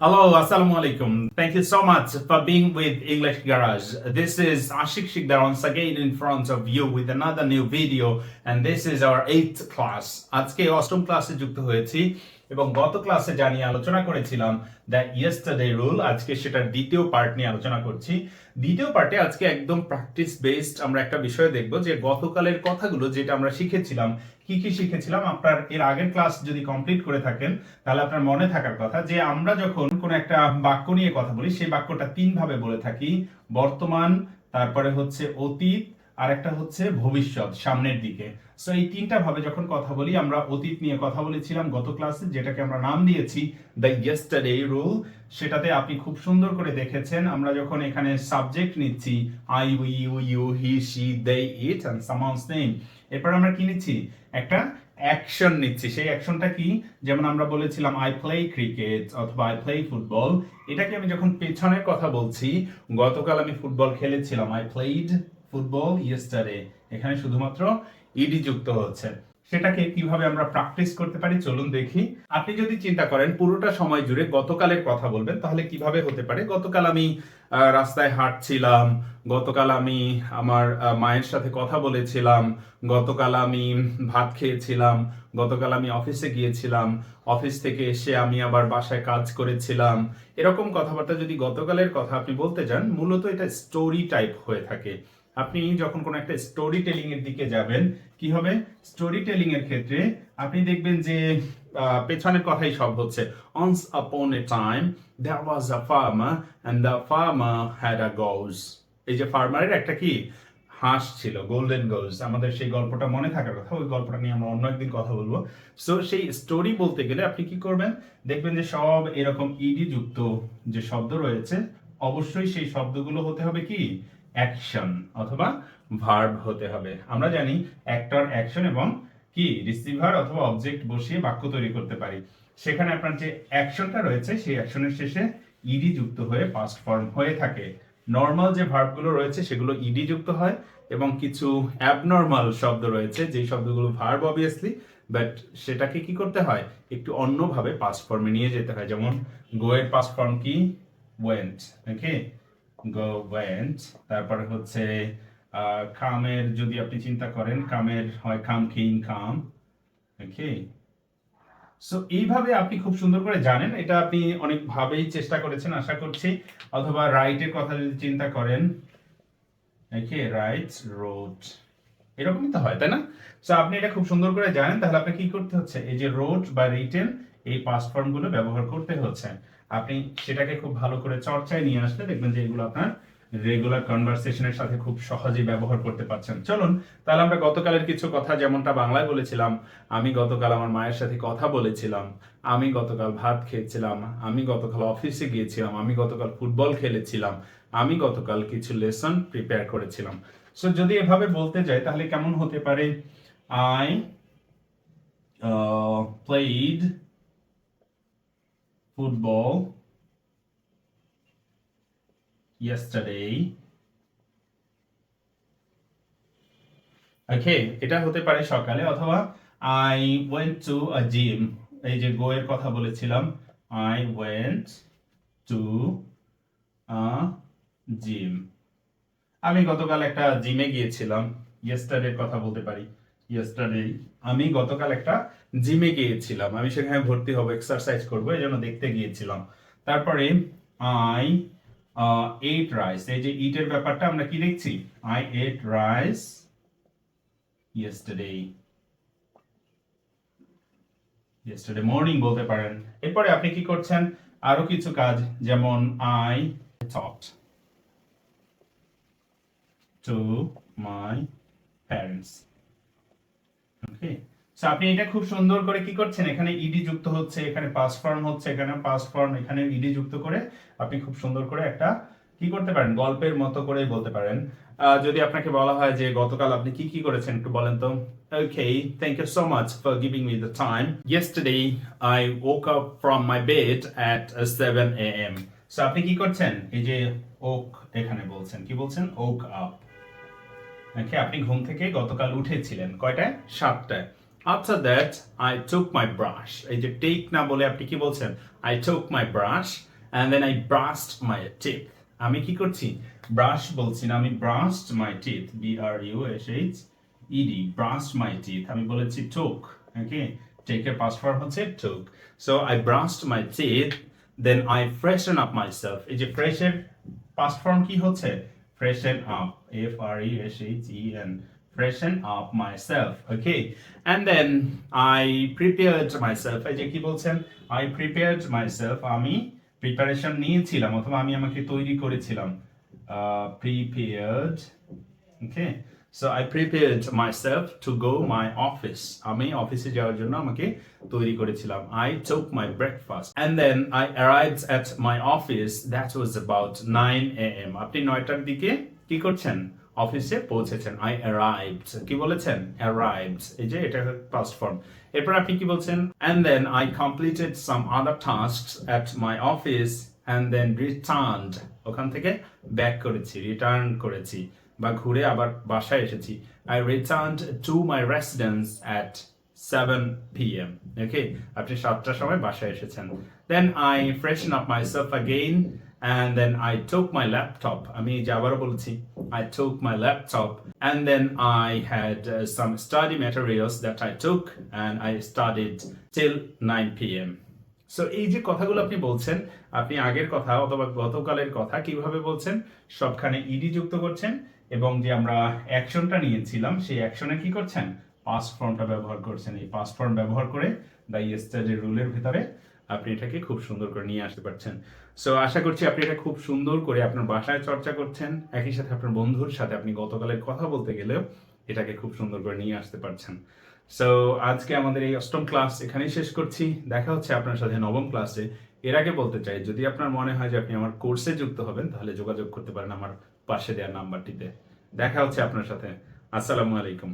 Hello, Assalamu alaikum. Thank you so much for being with English Garage. This is Ashik Shikdar once again in front of you with another new video, and this is our 8th class. আজকে অষ্টম ক্লাসে যুক্ত হয়েছি এবং গত ক্লাসে যা নিয়ে আলোচনা করেছিলাম দ্য ইয়েস্টারডে রুল, আজকে সেটার দ্বিতীয় পার্ট নিয়ে আলোচনা করছি। দ্বিতীয় পার্টে আজকে একদম প্র্যাকটিস বেসড আমরা একটা বিষয় দেখব যে গতকালের কথাগুলো যেটা আমরা শিখেছিলাম, কি কি শিখেছিলাম। আপনার এর আগের ক্লাস যদি কমপ্লিট করে থাকেন তাহলে আপনার মনে থাকার কথা যে আমরা যখন কোনো একটা বাক্য নিয়ে কথা বলি সেই বাক্যটা তিন ভাবে বলে থাকি: বর্তমান, তারপরে হচ্ছে অতীত, আর একটা হচ্ছে ভবিষ্যৎ, সামনের দিকে। সো এই তিনটা ভাবে যখন কথা বলি, আমরা অতীত নিয়ে কথা বলেছিলাম গত ক্লাসে, যেটাকে আমরা নাম দিয়েছি দ্য ইয়েস্টারডে রুল। সেটাতে আপনি খুব সুন্দর করে দেখেছেন আমরা যখন এখানে সাবজেক্ট নিচ্ছি I, we, you, he, she, they, it and someone's name, এরপর আমরা কি নিচ্ছি? একটা অ্যাকশন নিচ্ছি। সেই অ্যাকশনটা কি? যেমন আমরা বলেছিলাম আই প্লে ক্রিকেট অথবা আই প্লে ফুটবল। এটাকে আমি যখন পেছনের কথা বলছি, গতকাল আমি ফুটবল খেলেছিলাম, আই প্লেড ফুটবল ইয়েস্টারডে, এখানে শুধুমাত্র ইডি যুক্ত হচ্ছে। সেটাকে কিভাবে আমরা প্র্যাকটিস করতে পারি চলুন দেখি। আপনি যদি চিন্তা করেন পুরোটা সময় জুড়ে গতকালের কথা বলবেন, তাহলে কিভাবে হতে পারে? গতকাল আমি রাস্তায় হাঁটছিলাম, গতকাল আমি আমার মায়ের সাথে কথা বলেছিলাম, গতকাল আমি ভাত খেয়েছিলাম, গতকাল আমি অফিসে গিয়েছিলাম, অফিস থেকে এসে আমি আবার বাসায় কাজ করেছিলাম। এরকম কথাবার্তা যদি গতকালের কথা আপনি বলতে যান, মূলত এটা স্টোরি টাইপ হয়ে থাকে। আপনি যখন কোনো একটা স্টোরি টেলিং এর দিকে যাবেন, কি হবে? স্টোরি টেলিং এর ক্ষেত্রে আপনি দেখবেন যে পেছনের কথাই সব হচ্ছে। Once upon a time there was a farmer and the farmer had a goose. এই যে ফার্মারের একটা কি হাঁস ছিল, গোল্ডেন গোজ। আমাদের সেই গল্পটা মনে থাকার কথা, ওই গল্পটা নিয়ে আমরা অন্য একদিন কথা বলবো। সো সেই স্টোরি বলতে গেলে আপনি কি করবেন? দেখবেন যে সব এরকম ইডি যুক্ত যে শব্দ রয়েছে, অবশ্যই সেই শব্দগুলো হতে হবে কি অ্যাকশন অথবা ভার্ব হতে হবে। আমরা জানি অ্যাক্টর, অ্যাকশন এবং কি রিসিভার অথবা অবজেক্ট বসিয়ে বাক্য তৈরি করতে পারি। সেখানে আপনার যে অ্যাকশনটা রয়েছে সেই অ্যাকশনের শেষে ইডি যুক্ত হয়ে পাস্ট ফর্ম হয়ে থাকে। নর্মাল যে ভার্বগুলো রয়েছে সেগুলো ইডি যুক্ত হয়, এবং কিছু অ্যাবনর্মাল শব্দ রয়েছে যেই শব্দগুলো ভার্ব অবভিয়াসলি, বাট সেটাকে কি করতে হয়? একটু অন্যভাবে পাস্ট ফর্মে নিয়ে যেতে হয়। যেমন গো এর পাস্ট ফর্ম কি? ওয়েন্ট। ওকে, গো ওয়েন্ট। তারপরে হচ্ছে কামের যদি আপনি চিন্তা করেন, কামের হয় কাম, কেইম, কাম। ওকে, সো এইভাবে আপনি খুব সুন্দর করে জানেন, এটা আপনি অনেকভাবেই চেষ্টা করেছেন আশা করছি। অথবা রাইটের কথা যদি চিন্তা করেন, ওকে, রাইট, রোড, এরকমই তো হয়, তাই না? সো আপনি এটা খুব সুন্দর করে জানেন, তাহলে আপনাকে কি করতে হচ্ছে? এই যে রোড বা রিটেন, এই পাস্ট ফর্ম গুলো ব্যবহার করতে হচ্ছে। আপনি সেটাকে খুব ভালো করে চর্চায় নিয়ে আসলে দেখবেন যে এগুলো আপনার রেগুলার কনভারসেশনের সাথে খুব সহজেই ব্যবহার করতে পারছেন। চলুন তাহলে আমরা গতকালের কিছু কথা, যেমনটা বাংলায় বলেছিলাম, আমি গতকাল আমার মায়ের সাথে কথা বলেছিলাম, আমি গতকাল ভাত খেয়েছিলাম, আমি গতকাল অফিসে গিয়েছিলাম, আমি গতকাল ফুটবল খেলেছিলাম, আমি গতকাল কিছু লেসন প্রিপেয়ার করেছিলাম। সো যদি এভাবে বলতে যাই তাহলে কেমন হতে পারে? I played football yesterday. ওকে, এটা হতে পারে সকালে। অথবা I went to a gym, এই যে গো এর কথা বলেছিলাম, I went to a gym. আমি গতকাল একটা জিমে গিয়েছিলাম, ইয়েস্টারডে কথা বলতে পারি, ইয়েস্টারডে আমি গতকাল একটা জিমে গিয়েছিলাম, আমি সেখানে ভর্তি হব, এক্সারসাইজ করব, এই জন্য দেখতে গিয়েছিলাম। তারপরে আই এট রাইস, এই যে ইটের ব্যাপারটা আমরা কি দেখছি? I ate rice yesterday. yesterday morning বলতে পারেন। এরপরে আপনি কি করছেন? আরো কিছু কাজ, যেমন I talked to my parents. Okay, so আপনি এটা খুব সুন্দর করে কি করছেন? এখানে ইডি যুক্ত হচ্ছে, এখানে পাস্ট ফর্ম হচ্ছে, এখানে পাস্ট ফর্ম, এখানে ইডি যুক্ত করে আপনি খুব সুন্দর করে একটা কি করতে পারেন? গল্পের মতো করেই বলতে পারেন। যদি আপনাকে বলা হয় যে গতকাল আপনি কি কি করেছেন একটু বলেন তো। Okay, thank you so much for giving me the time. Yesterday I woke up from my bed at 7 a.m. So আপনি কি করছেন? এই যে ওক এখানে বলছেন, কি বলছেন? woke up. ওকে, আপনি ঘুম থেকে গতকাল উঠেছিলেন কয়টায়? 7টায়। After that I took my brush, এই যে টেক না বলে আপনি কি বলছেন? I took my brush. and then I brushed my teeth. আমি কি করছি? ব্রাশ বলছি না, আমি brushed my teeth, BRUSHED, brushed my teeth. আমি বলেছি took, okay? Take এর past form হচ্ছে took. So I brushed my teeth, then I freshen up myself. এই যে fresh এর past form কি হচ্ছে? Freshen up, FRESHEN, freshen up myself, okay? And then I prepared myself. এই যে কি বলছেন? I prepared myself. আমি প্রিপারেশন নিয়েছিলাম অথবা আমি আমাকে তৈরি করেছিলাম। Prepared, okay? So I prepared myself to go my office. আমি অফিসে যাওয়ার জন্য আমাকে তৈরি করেছিলাম। I took my breakfast and then I arrived at my office. That was about 9 a.m. আপনি 9টার দিকে কি করছেন? অফিসে পৌঁছেছেন। I arrived. কি বলেছেন? Arrived. এই যে এটা past form. এরপর আপনি কি বলছেন? And then I completed some other tasks at my office and then returned. ওখান থেকে ব্যাক করেছি, রিটার্ন করেছি বা ঘুরে আবার বাসায় এসেছি। I returned to my residence at 7 p.m. Okay, আপনি 7টার সময় বাসায় এসেছেন। Then I freshen up myself again and then I took my laptop. আমি যে আবারও বলছি, I took my laptop and then I had some study materials that I took and I studied till 9 p.m. So এই যে কথাগুলো আপনি বলছেন, আপনি আগের কথা অথবা গতকালের কথা কিভাবে বলছেন? সবখানে ইডি যুক্ত করছেন এবং যে আমরা অ্যাকশনটা নিয়েছিলাম সেই অ্যাকশনে কি করছেন? পাস্ট ফর্মটা ব্যবহার করছেন। এই পাস্ট ফর্ম ব্যবহার করে দ্য ইয়েস্টারডে রুলের ভিতরে আপনি এটাকে খুব সুন্দর করে নিয়ে আসতে পারছেন। সো আশা করছি আপনি এটা খুব সুন্দর করে আপনার বাসায় চর্চা করছেন, একই সাথে আপনার বন্ধুর সাথে আপনি গতকালের কথা বলতে গেলেও এটাকে খুব সুন্দর করে নিয়ে আসতে পারছেন। সো আজকে আমাদের এই 8ম ক্লাস এখানেই শেষ করছি। দেখা হচ্ছে আপনার সাথে 9ম ক্লাসে। এর আগে বলতে চাই, যদি আপনার মনে হয় যে আপনি আমার কোর্সে যুক্ত হবেন তাহলে যোগাযোগ করতে পারেন আমার পাশে দেওয়া নাম্বারটিতে। দেখা হচ্ছে আপনার সাথে। আসসালামু আলাইকুম।